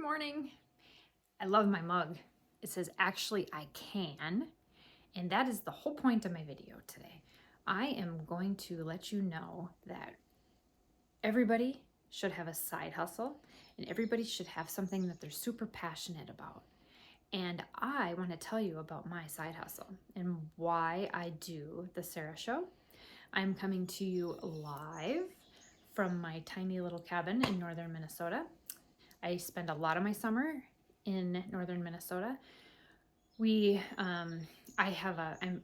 morning. I love my mug. It says, actually, I can. And that is the whole point of my video today. I am going to let you know that everybody should have a side hustle and everybody should have something that they're super passionate about. And I want to tell you about my side hustle and why I do the Sarah Show. I'm coming to you live from my tiny little cabin in northern Minnesota. I spend a lot of my summer in northern Minnesota. I'm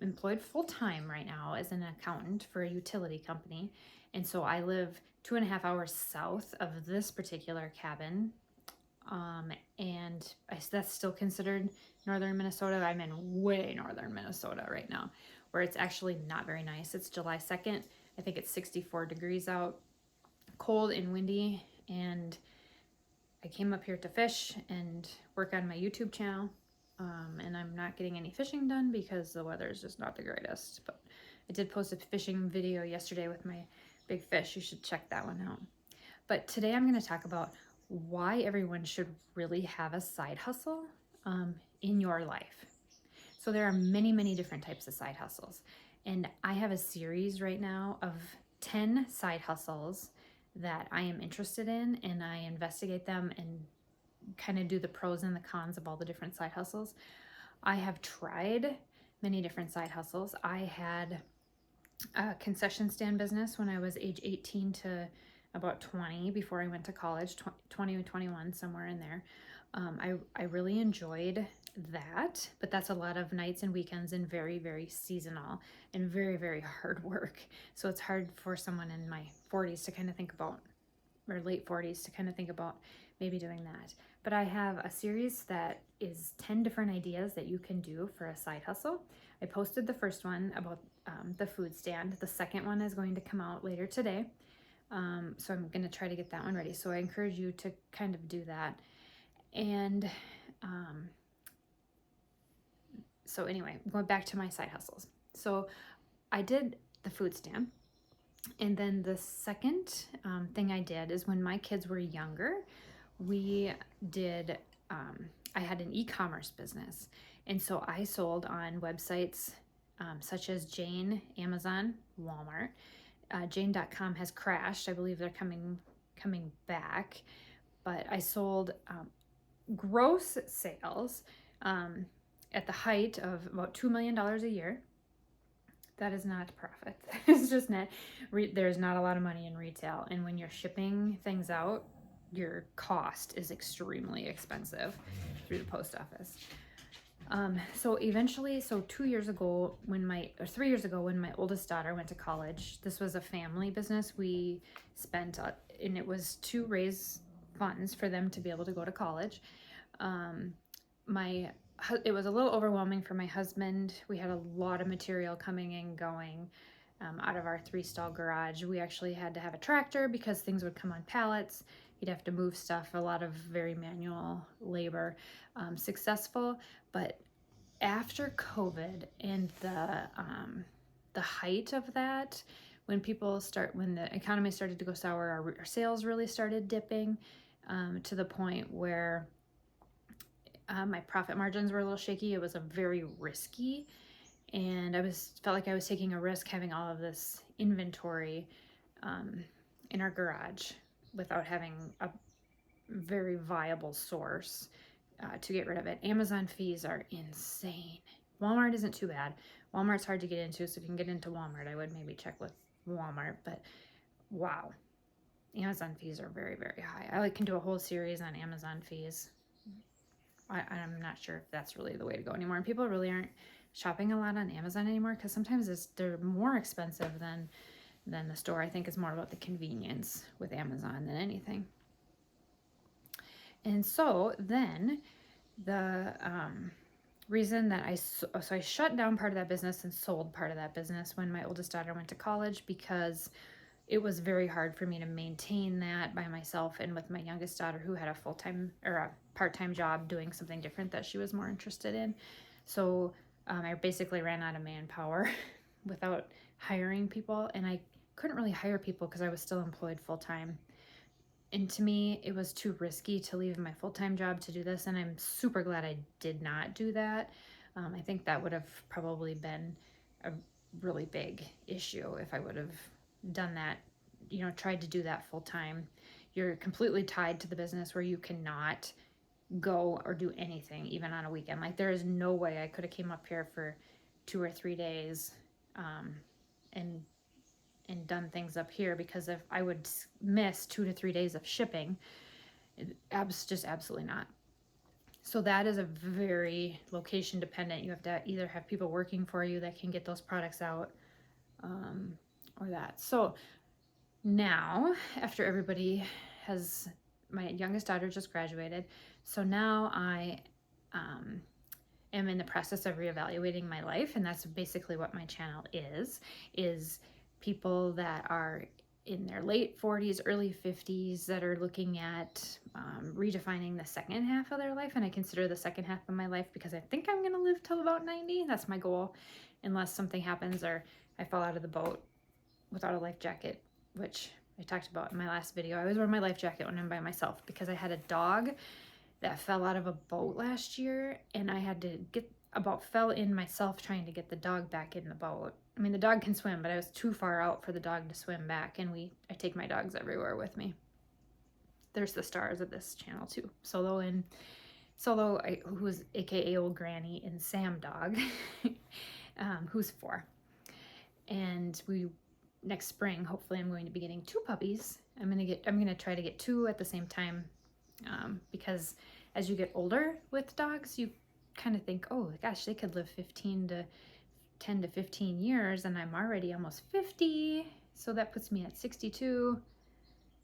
employed full-time right now as an accountant for a utility company. And so I live 2.5 hours south of this particular cabin. That's still considered northern Minnesota. I'm in way northern Minnesota right now, where it's actually not very nice. It's July 2nd. I think it's 64 degrees out, cold and windy. And I came up here to fish and work on my YouTube channel. And I'm not getting any fishing done because the weather is just not the greatest. But I did post a fishing video yesterday with my big fish. You should check that one out. But today I'm going to talk about why everyone should really have a side hustle in your life. So there are many, many different types of side hustles. And I have a series right now of 10 side hustles that I am interested in, and I investigate them and kind of do the pros and the cons of all the different side hustles. I have tried many different side hustles. I had a concession stand business when I was age 18 to about 20 before I went to college, 20 and 21, somewhere in there. I really enjoyed that, but that's a lot of nights and weekends and very, very seasonal and very, very hard work. So it's hard for someone in my 40s to kind of think about, or late 40s to kind of think about maybe doing that. But I have a series that is 10 different ideas that you can do for a side hustle. I posted the first one about the food stand. The second one is going to come out later today. So I'm going to try to get that one ready. So I encourage you to kind of do that. And so anyway, going back to my side hustles. So I did the food stand. And then the second thing I did is when my kids were younger, we did, I had an e-commerce business. And so I sold on websites such as Jane, Amazon, Walmart. Jane.com has crashed. I believe they're coming back. But I sold gross sales at the height of about $2 million a year. That is not profit. It's just net. There's not a lot of money in retail. And when you're shipping things out, your cost is extremely expensive through the post office. So 3 years ago when my oldest daughter went to college, this was a family business. We spent, and it was to raise funds for them to be able to go to college. It was a little overwhelming for my husband. We had a lot of material coming and going out of our 3-stall garage. We actually had to have a tractor because things would come on pallets. You'd have to move stuff, a lot of very manual labor. Successful, but after COVID and the height of that, when the economy started to go sour, our sales really started dipping to the point where my profit margins were a little shaky. It was a very risky, and felt like I was taking a risk having all of this inventory in our garage without having a very viable source to get rid of it. Amazon fees are insane. Walmart isn't too bad. Walmart's hard to get into, so if you can get into Walmart, I would maybe check with Walmart, but wow. Amazon fees are very, very high. I can do a whole series on Amazon fees. I'm not sure if that's really the way to go anymore. And people really aren't shopping a lot on Amazon anymore because sometimes they're more expensive than the store. I think it's more about the convenience with Amazon than anything. And so then the reason that I shut down part of that business and sold part of that business when my oldest daughter went to college, because it was very hard for me to maintain that by myself and with my youngest daughter, who had a full-time or a part-time job doing something different that she was more interested in. So I basically ran out of manpower without hiring people, and I couldn't really hire people because I was still employed full-time. And to me, it was too risky to leave my full-time job to do this, and I'm super glad I did not do that. I think that would have probably been a really big issue if I would have done that, tried to do that full-time. You're completely tied to the business where you cannot go or do anything, even on a weekend. Like, there is no way I could have came up here for 2 or 3 days, and done things up here, because if I would miss 2 to 3 days of shipping, just absolutely not. So that is a very location dependent. You have to either have people working for you that can get those products out, or that. So now, after everybody has, my youngest daughter just graduated, so now I am in the process of reevaluating my life, and that's basically what my channel is people that are in their late 40s, early 50s, that are looking at redefining the second half of their life. And I consider the second half of my life because I think I'm going to live till about 90. That's my goal, unless something happens or I fall out of the boat without a life jacket, which I talked about in my last video. I always wear my life jacket when I'm by myself because I had a dog that fell out of a boat last year, and I had to fell in myself trying to get the dog back in the boat. I mean, the dog can swim, but I was too far out for the dog to swim back, and I take my dogs everywhere with me. There's the stars of this channel too. Solo, who's AKA Old Granny, and Sam Dog, who's 4. And next spring, hopefully I'm going to be getting 2 puppies. I'm gonna try to get 2 at the same time, because as you get older with dogs, you kind of think, oh gosh, they could live 10 to 15 years, and I'm already almost 50, so that puts me at 62.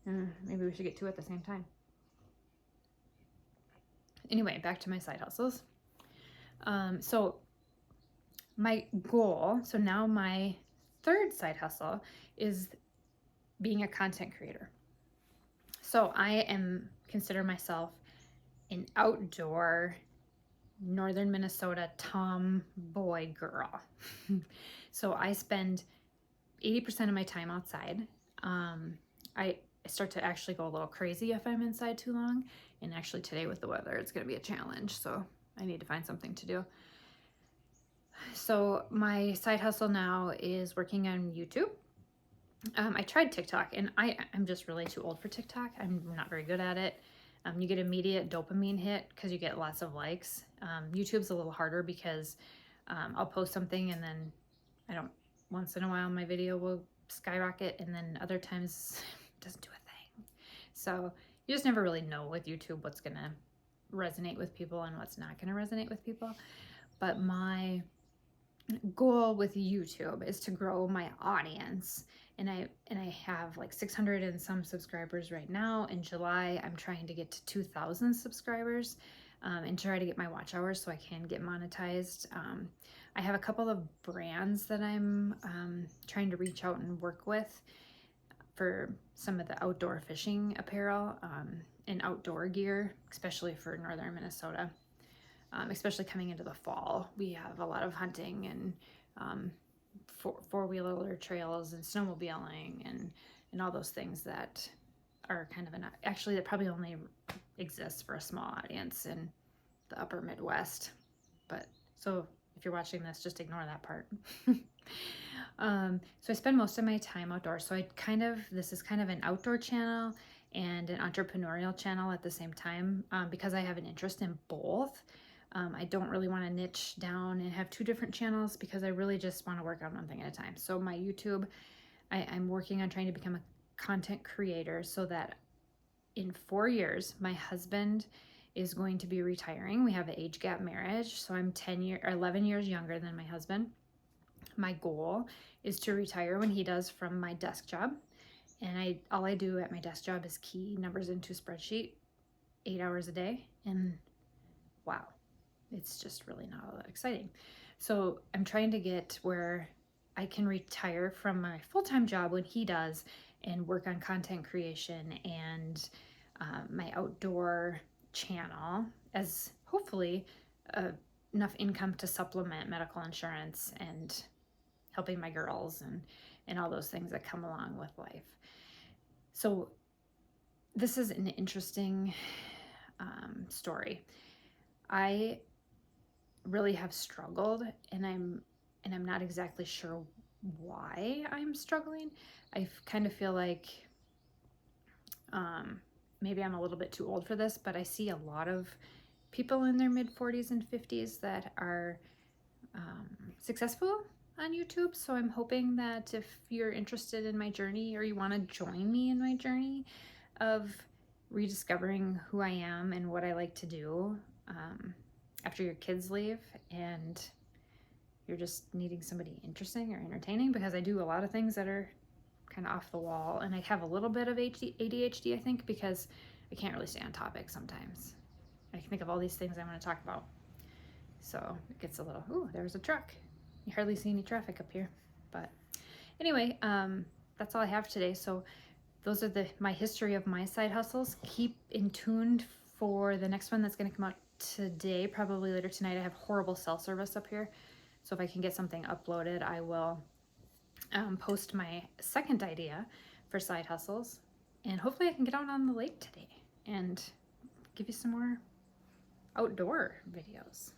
Maybe we should get 2 at the same time. Anyway, back to my side hustles. So my goal, so now my third side hustle is being a content creator. So I consider myself an outdoor northern Minnesota tomboy girl. So I spend 80% of my time outside. I start to actually go a little crazy if I'm inside too long. And actually today with the weather, it's going to be a challenge. So I need to find something to do. So my side hustle now is working on YouTube. I tried TikTok, and I'm just really too old for TikTok. I'm not very good at it. You get immediate dopamine hit because you get lots of likes. YouTube's a little harder because I'll post something and then once in a while my video will skyrocket, and then other times it doesn't do a thing. So you just never really know with YouTube what's going to resonate with people and what's not going to resonate with people. But my goal with YouTube is to grow my audience, and I have like 600 and some subscribers right now. In July, I'm trying to get to 2,000 subscribers, and try to get my watch hours so I can get monetized. I have a couple of brands that I'm trying to reach out and work with for some of the outdoor fishing apparel, and outdoor gear, especially for northern Minnesota. Especially coming into the fall, we have a lot of hunting and four-wheeler trails and snowmobiling and all those things that are kind of actually that probably only exists for a small audience in the upper Midwest. But so if you're watching this, just ignore that part. So I spend most of my time outdoors. So this is kind of an outdoor channel and an entrepreneurial channel at the same time, because I have an interest in both. I don't really want to niche down and have 2 different channels because I really just want to work on one thing at a time. So my YouTube, I'm working on trying to become a content creator so that in 4 years, my husband is going to be retiring. We have an age gap marriage, so I'm 11 years younger than my husband. My goal is to retire when he does from my desk job. And all I do at my desk job is key numbers into a spreadsheet 8 hours a day. And wow, it's just really not all that exciting. So I'm trying to get where I can retire from my full-time job when he does and work on content creation and my outdoor channel as hopefully enough income to supplement medical insurance and helping my girls and all those things that come along with life. So This is an interesting story. I really have struggled, and I'm not exactly sure why I'm struggling. I kind of feel like maybe I'm a little bit too old for this, but I see a lot of people in their mid 40s and 50s that are successful on YouTube. So I'm hoping that if you're interested in my journey or you want to join me in my journey of rediscovering who I am and what I like to do after your kids leave, and you're just needing somebody interesting or entertaining, because I do a lot of things that are kind of off the wall, and I have a little bit of ADHD, I think, because I can't really stay on topic sometimes. I can think of all these things I want to talk about. So it gets a little, ooh, there's a truck. You hardly see any traffic up here. But anyway, that's all I have today. So those are my history of my side hustles. Keep in tuned for the next one that's going to come out today, probably later tonight. I have horrible cell service up here. So if I can get something uploaded, I will post my second idea for side hustles. And hopefully I can get out on the lake today and give you some more outdoor videos.